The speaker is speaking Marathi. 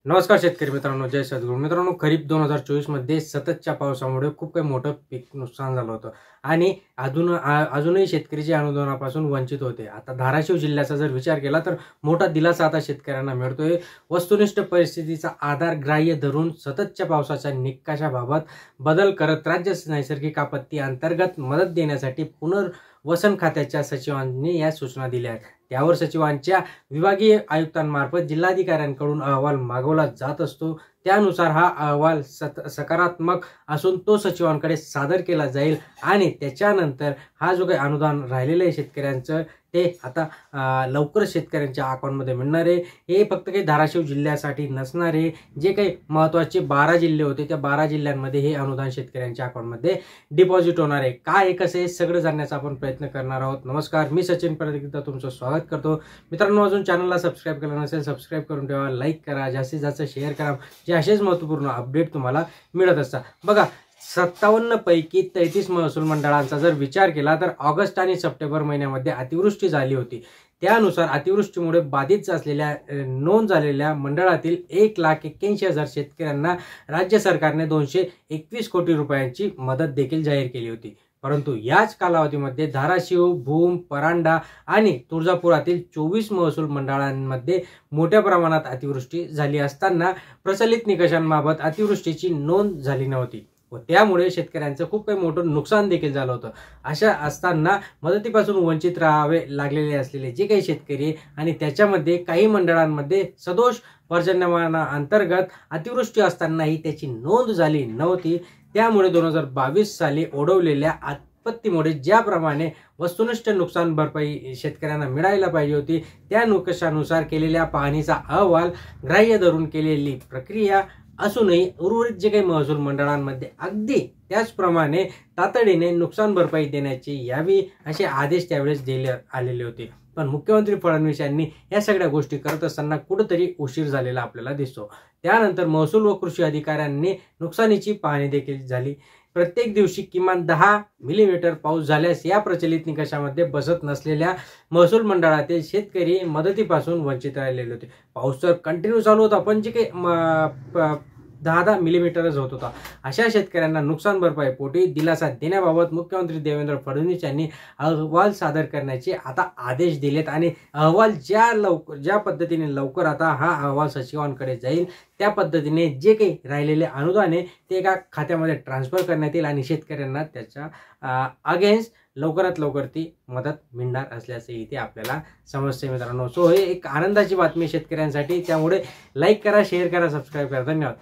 नमस्कार शेतकरी मित्रांनो, जय सद्गुरू मित्रांनो. खरीप 2024 मध्ये सततच्या पावसामुळे खूप काही मोठं पीक नुकसान झालं होतं आणि अजूनही शेतकरी जे अनुदानापासून वंचित होते. आता धाराशिव जिल्ह्याचा जर विचार केला तर मोठा दिलासा आता शेतकऱ्यांना मिळतोय. वस्तुनिष्ठ परिस्थितीचा आधार ग्राह्य धरून सततच्या पावसाच्या निकषाबाबत बदल करत राज्य नैसर्गिक आपत्ती अंतर्गत मदत देण्यासाठी पुनर्वसन खात्याच्या सचिवांनी या सूचना दिल्या आहेत. त्यावर सचिवांच्या विभागीय आयुक्तांमार्फत जिल्हाधिकाऱ्यांकडून अहवाल मागवला जात असतो. त्यानुसार हा अहवाल सकारात्मक असून तो सचिवांकडे सादर केला जाईल आणि त्याच्यानंतर हा जो काही अनुदान राहिलेलं आहे शेतकऱ्यांचं ते आता लवकरच शेतकऱ्यांच्या अकाउंटमध्ये मिळणार आहे. हे फक्त काही धाराशिव जिल्ह्यासाठी नसणार आहे. जे काही महत्त्वाचे 12 जिल्हे होते त्या 12 जिल्ह्यांमध्ये हे अनुदान शेतकऱ्यांच्या अकाउंटमध्ये डिपॉझिट होणार आहे. काय कसं आहे सगळं जाणण्याचा आपण प्रयत्न करणार आहोत. नमस्कार, मी सचिन परत एकदा तुमचं स्वागत करतो. मित्रांनो, अजून चॅनलला सबस्क्राईब केलं नसेल सबस्क्राईब करून ठेवा, लाईक करा, जास्तीत जास्त शेअर करा, जे असेच महत्त्वपूर्ण अपडेट तुम्हाला मिळत असतात. बघा, 57 पैकी 33 महसूल मंडळांचा जर विचार केला तर ऑगस्ट आणि सप्टेंबर महिन्यामध्ये अतिवृष्टी झाली होती. त्यानुसार अतिवृष्टीमुळे बाधित असलेल्या नोंद झालेल्या मंडळातील 1,81,000 शेतकऱ्यांना राज्य सरकारने 221 कोटी रुपयांची मदत देखील जाहीर केली होती. परंतु याच कालावधीमध्ये धाराशिव, भूम, परांडा आणि तुळजापुरातील 24 महसूल मंडळांमध्ये मोठ्या प्रमाणात अतिवृष्टी झाली असताना प्रचलित निकषांबाबत अतिवृष्टीची नोंद झाली नव्हती व त्यामुळे शेतकऱ्यांचं खूप काही मोठं नुकसान देखील झालं होतं. अशा असताना मदतीपासून वंचित राहावे लागलेले असलेले जे काही शेतकरी आणि त्याच्यामध्ये काही मंडळांमध्ये सदोष पर्जन्यमाना अंतर्गत अतिवृष्टी असतानाही त्याची नोंद झाली नव्हती. त्यामुळे 2022 साली ओढवलेल्या आपत्तीमुळे ज्याप्रमाणे वस्तुनिष्ठ नुकसान भरपाई शेतकऱ्यांना मिळायला पाहिजे होती त्या निकषानुसार केलेल्या पाहणीचा अहवाल ग्राह्य धरून केलेली प्रक्रिया असूनही उर्वरित जे काही महसूल मंडळांमध्ये अगदी त्याचप्रमाणे तातडीने नुकसान भरपाई देण्याची यावी असे आदेश त्यावेळेस दिले आलेले होते. पण मुख्यमंत्री फडणवीस यांनी या सगळ्या गोष्टी करत असताना कुठेतरी उशीर झालेला आपल्याला दिसतो. त्यानंतर महसूल व कृषी अधिकाऱ्यांनी नुकसानीची पाहणी देखील झाली. प्रत्येक दिवशी किमान 10 मिलीमीटर पाऊस झाल्यास या प्रचलित निकषामध्ये बसत नसलेल्या महसूल मंडळातील शेतकरी मदतीपासून वंचित राहिलेले होते. पाऊस तर कंटिन्यू चालू होता पण जे काही 10 मिलीमीटरच होत होता. अशा शेतकऱ्यांना नुकसान भरपाई पोटी दिलासा देण्याबाबत मुख्यमंत्री देवेंद्र फडणवीस यांनी अहवाल सादर करण्याचे आता आदेश दिलेत आणि अहवाल ज्या पद्धतीने लवकर आता हा अहवाल सचिवांकडे जाईल त्या पद्धतीने जे काही राहिलेले अनुदान आहे ते एका खात्यामध्ये ट्रान्सफर करण्यात येईल आणि शेतकऱ्यांना त्याच्या अगेन्स्ट लवकरात लवकर ती मदत मिळणार असल्याचे इथे आपल्याला समजते मित्रांनो. सो हे एक आनंदाची बातमी शेतकऱ्यांसाठी. त्यामुळे लाईक करा, शेअर करा, सबस्क्राईब करा. धन्यवाद.